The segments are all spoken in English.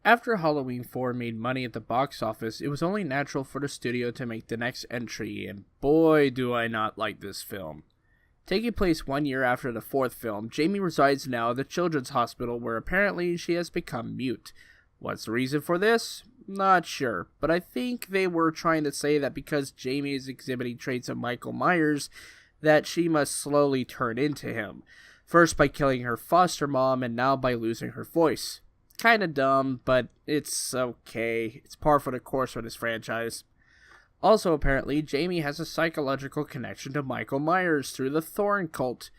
After Halloween 4 made money at the box office, it was only natural for the studio to make the next entry, and boy do I not like this film. Taking place 1 year after the fourth film, Jamie resides now at the Children's Hospital where apparently she has become mute. What's the reason for this? Not sure, but I think they were trying to say that because Jamie is exhibiting traits of Michael Myers, that she must slowly turn into him. First by killing her foster mom, and now by losing her voice. Kinda dumb, but it's okay. It's par for the course for this franchise. Also, apparently, Jamie has a psychological connection to Michael Myers through the Thorn cult.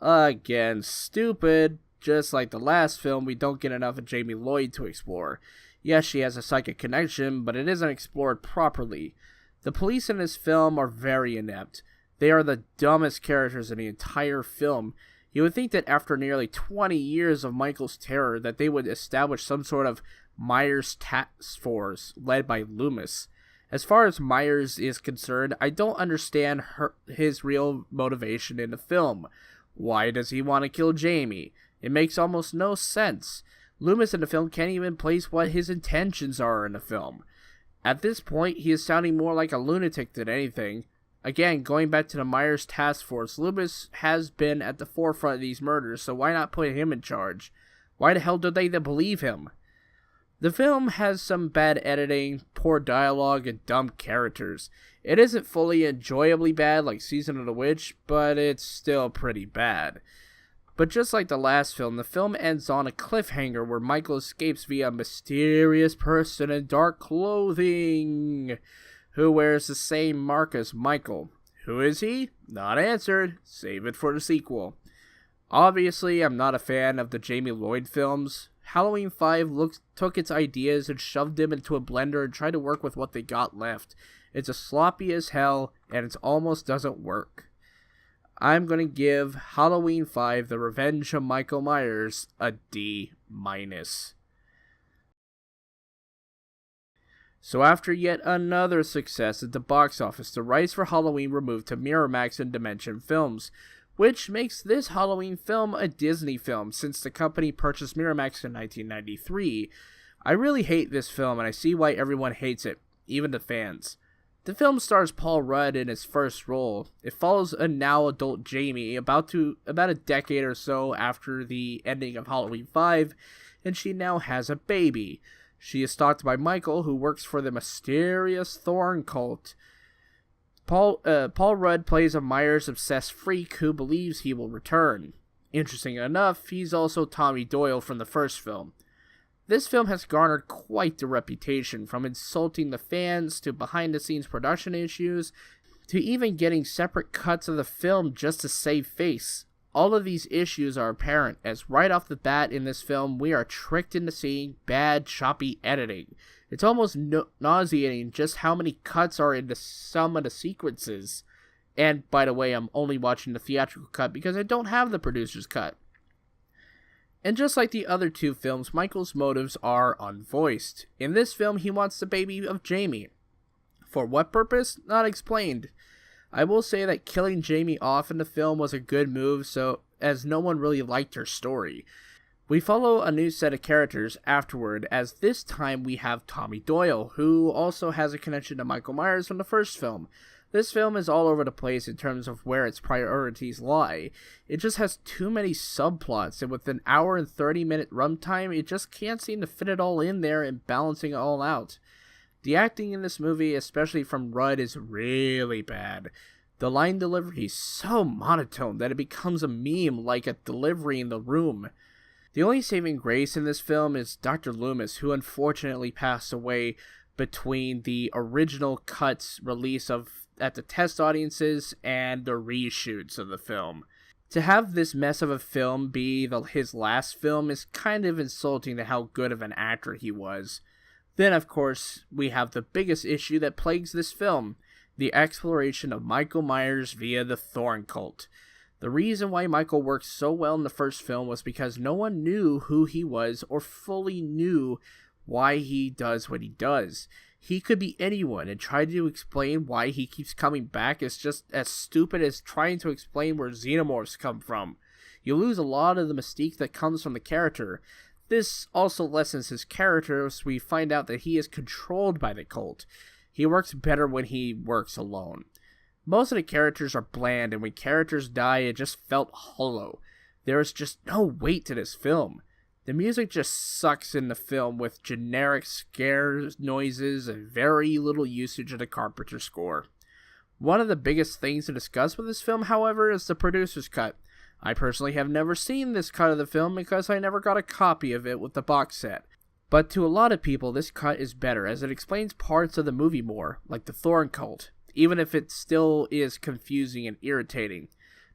Again, stupid. Just like the last film, we don't get enough of Jamie Lloyd to explore. Yes, she has a psychic connection, but it isn't explored properly. The police in this film are very inept. They are the dumbest characters in the entire film. You would think that after nearly 20 years of Michael's terror that they would establish some sort of Myers task force led by Loomis. As far as Myers is concerned, I don't understand his real motivation in the film. Why does he want to kill Jamie? It makes almost no sense. Loomis in the film can't even place what his intentions are in the film. At this point, he is sounding more like a lunatic than anything. Again, going back to the Myers task force, Loomis has been at the forefront of these murders, so why not put him in charge? Why the hell do they believe him? The film has some bad editing, poor dialogue, and dumb characters. It isn't fully enjoyably bad like Season of the Witch, but it's still pretty bad. But just like the last film, the film ends on a cliffhanger where Michael escapes via a mysterious person in dark clothing who wears the same mark as Michael. Who is he? Not answered. Save it for the sequel. Obviously, I'm not a fan of the Jamie Lloyd films. Halloween 5 took its ideas and shoved them into a blender and tried to work with what they got left. It's as sloppy as hell, and it almost doesn't work. I'm going to give Halloween 5, The Revenge of Michael Myers, a D-. So after yet another success at the box office, the rights for Halloween were moved to Miramax and Dimension Films, which makes this Halloween film a Disney film since the company purchased Miramax in 1993. I really hate this film and I see why everyone hates it, even the fans. The film stars Paul Rudd in his first role. It follows a now adult Jamie about a decade or so after the ending of Halloween 5, and she now has a baby. She is stalked by Michael, who works for the mysterious Thorn cult. Paul Rudd plays a Myers-obsessed freak who believes he will return. Interesting enough, he's also Tommy Doyle from the first film. This film has garnered quite the reputation, from insulting the fans to behind-the-scenes production issues, to even getting separate cuts of the film just to save face. All of these issues are apparent, as right off the bat in this film, we are tricked into seeing bad, choppy editing. It's almost nauseating just how many cuts are into some of the sequences. And, by the way, I'm only watching the theatrical cut because I don't have the producer's cut. And just like the other two films, Michael's motives are unvoiced. In this film, he wants the baby of Jamie. For what purpose? Not explained. I will say that killing Jamie off in the film was a good move, as no one really liked her story. We follow a new set of characters afterward, as this time we have Tommy Doyle, who also has a connection to Michael Myers from the first film. This film is all over the place in terms of where its priorities lie. It just has too many subplots, and with an hour and 30-minute runtime, it just can't seem to fit it all in there and balancing it all out. The acting in this movie, especially from Rudd, is really bad. The line delivery is so monotone that it becomes a meme like a delivery in The Room. The only saving grace in this film is Dr. Loomis, who unfortunately passed away between the original cuts release at the test audiences and the reshoots of the film. To have this mess of a film be his last film is kind of insulting to how good of an actor he was. Then, of course, we have the biggest issue that plagues this film, the exploration of Michael Myers via the Thorn cult. The reason why Michael worked so well in the first film was because no one knew who he was or fully knew why he does what he does. He could be anyone, and trying to explain why he keeps coming back is just as stupid as trying to explain where xenomorphs come from. You lose a lot of the mystique that comes from the character. This also lessens his character as we find out that he is controlled by the cult. He works better when he works alone. Most of the characters are bland, and when characters die, it just felt hollow. There is just no weight to this film. The music just sucks in the film with generic scare noises and very little usage of the Carpenter score. One of the biggest things to discuss with this film, however, is the producer's cut. I personally have never seen this cut of the film because I never got a copy of it with the box set. But to a lot of people, this cut is better as it explains parts of the movie more, like the Thorn cult, even if it still is confusing and irritating.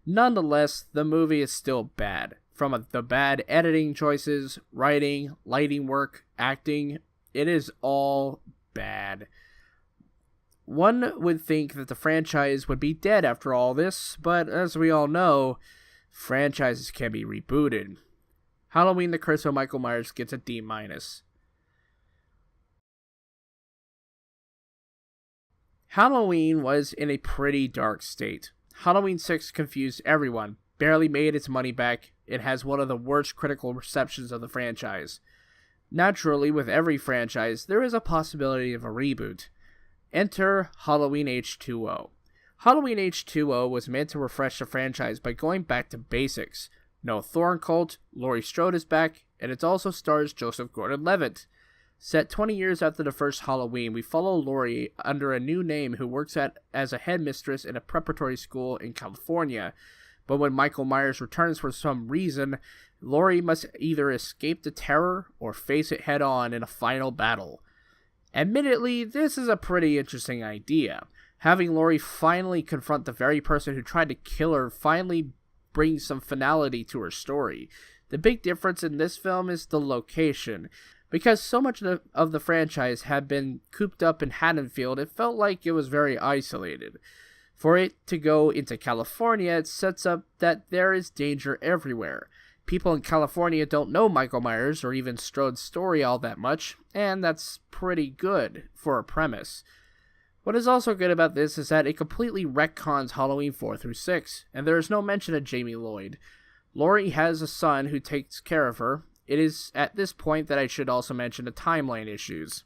Nonetheless, the movie is still bad. From the bad editing choices, writing, lighting work, acting, it is all bad. One would think that the franchise would be dead after all this, but as we all know, franchises can be rebooted. Halloween: The Curse of Michael Myers gets a D-. Halloween was in a pretty dark state. Halloween 6 confused everyone, barely made its money back. It has one of the worst critical receptions of the franchise. Naturally, with every franchise, there is a possibility of a reboot. Enter Halloween H2O. Halloween H2O was meant to refresh the franchise by going back to basics. No Thorn cult, Laurie Strode is back, and it also stars Joseph Gordon-Levitt. Set 20 years after the first Halloween, we follow Laurie under a new name who works as a headmistress in a preparatory school in California. But when Michael Myers returns for some reason, Laurie must either escape the terror or face it head on in a final battle. Admittedly, this is a pretty interesting idea. Having Laurie finally confront the very person who tried to kill her finally brings some finality to her story. The big difference in this film is the location. Because so much of the franchise had been cooped up in Haddonfield, it felt like it was very isolated. For it to go into California, it sets up that there is danger everywhere. People in California don't know Michael Myers or even Strode's story all that much, and that's pretty good for a premise. What is also good about this is that it completely retcons Halloween 4 through 6, and there is no mention of Jamie Lloyd. Laurie has a son who takes care of her. It is at this point that I should also mention the timeline issues.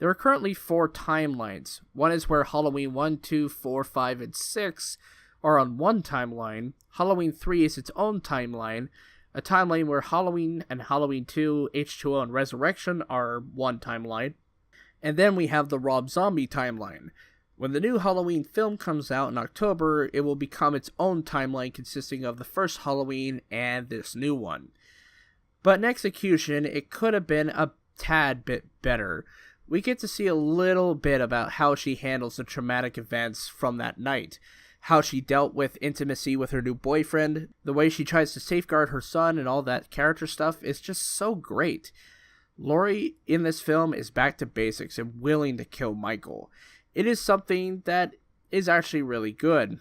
There are currently 4 timelines. One is where Halloween 1, 2, 4, 5, and 6 are on one timeline. Halloween 3 is its own timeline, a timeline where Halloween and Halloween 2, H2O, and Resurrection are one timeline. And then we have the Rob Zombie timeline. When the new Halloween film comes out in October, it will become its own timeline consisting of the first Halloween and this new one. But in execution, it could have been a tad bit better. We get to see a little bit about how she handles the traumatic events from that night, how she dealt with intimacy with her new boyfriend, the way she tries to safeguard her son, and all that character stuff is just so great. Laurie in this film is back to basics and willing to kill Michael. It is something that is actually really good.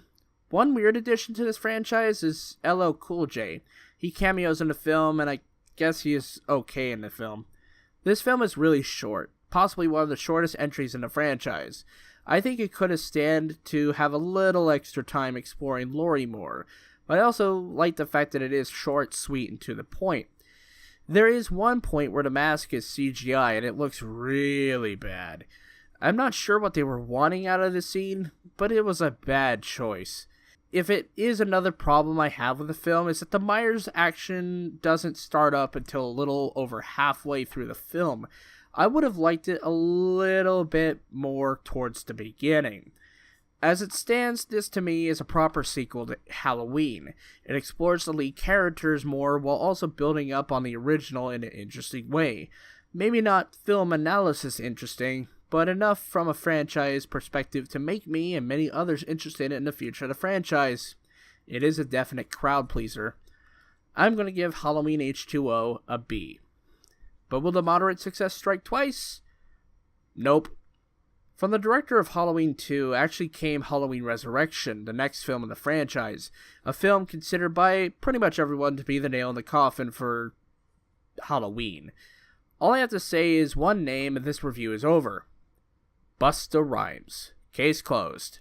One weird addition to this franchise is LL Cool J. He cameos in the film, and I guess he is okay in the film. This film is really short, possibly one of the shortest entries in the franchise. I think it could have stand to have a little extra time exploring Laurie more, but I also like the fact that it is short, sweet, and to the point. There is one point where the mask is CGI and it looks really bad. I'm not sure what they were wanting out of the scene, but it was a bad choice. If it is another problem I have with the film, is that the Myers action doesn't start up until a little over halfway through the film. I would have liked it a little bit more towards the beginning. As it stands, this to me is a proper sequel to Halloween. It explores the lead characters more while also building up on the original in an interesting way. Maybe not film analysis interesting, but enough from a franchise perspective to make me and many others interested in the future of the franchise. It is a definite crowd pleaser. I'm going to give Halloween H2O a B. But will the moderate success strike twice? Nope. From the director of Halloween 2 actually came Halloween Resurrection, the next film in the franchise, a film considered by pretty much everyone to be the nail in the coffin for Halloween. All I have to say is one name and this review is over. Busta Rhymes. Case closed.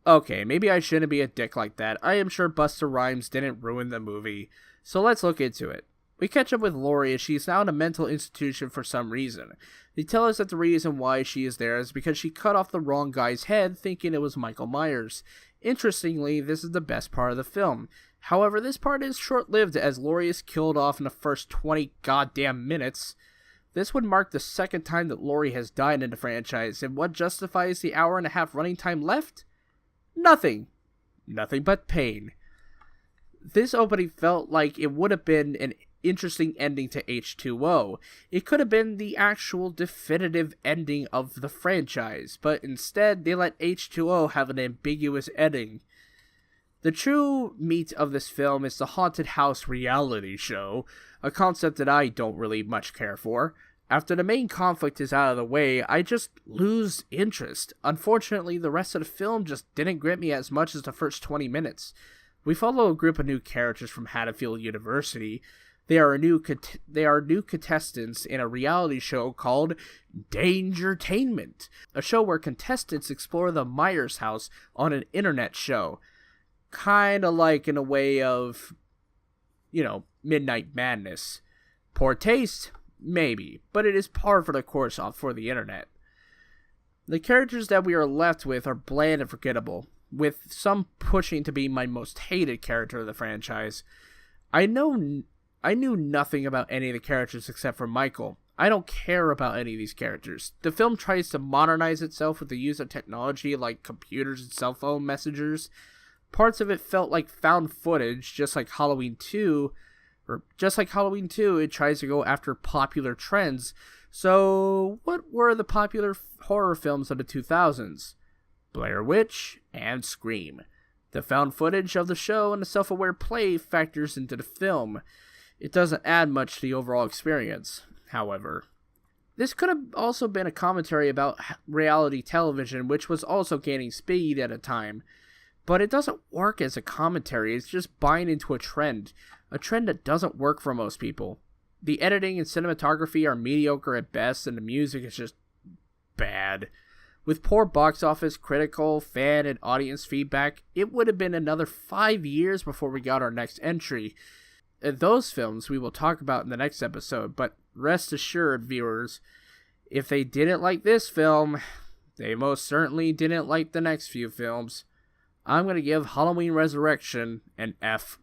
Okay, maybe I shouldn't be a dick like that. I am sure Busta Rhymes didn't ruin the movie. So let's look into it. We catch up with Laurie as she is now in a mental institution for some reason. They tell us that the reason why she is there is because she cut off the wrong guy's head thinking it was Michael Myers. Interestingly, this is the best part of the film. However, this part is short-lived as Laurie is killed off in the first 20 goddamn minutes. This would mark the second time that Laurie has died in the franchise, and what justifies the hour-and-a-half running time left? Nothing. Nothing but pain. This opening felt like it would have been an interesting ending to H2O. It could have been the actual definitive ending of the franchise, but instead they let H2O have an ambiguous ending. The true meat of this film is the haunted house reality show, a concept that I don't really much care for. After the main conflict is out of the way, I just lose interest. Unfortunately, the rest of the film just didn't grip me as much as the first 20 minutes. We follow a group of new characters from Haddonfield University. They are new contestants in a reality show called Dangertainment, a show where contestants explore the Myers house on an internet show. Kinda like in a way of, Midnight Madness. Poor taste? Maybe, but it is par for the course for the internet. The characters that we are left with are bland and forgettable, with some pushing to be my most hated character of the franchise. I knew nothing about any of the characters except for Michael. I don't care about any of these characters. The film tries to modernize itself with the use of technology like computers and cell phone messengers. Parts of it felt like found footage, just like Halloween 2, it tries to go after popular trends. So, what were the popular horror films of the 2000s? Blair Witch and Scream. The found footage of the show and the self-aware play factors into the film. It doesn't add much to the overall experience, however. This could have also been a commentary about reality television, which was also gaining speed at a time. But it doesn't work as a commentary, it's just buying into a trend that doesn't work for most people. The editing and cinematography are mediocre at best, and the music is just bad. With poor box office, critical, fan, and audience feedback, it would have been another 5 years before we got our next entry. Those films we will talk about in the next episode, but rest assured, viewers, if they didn't like this film, they most certainly didn't like the next few films. I'm going to give Halloween Resurrection an F+.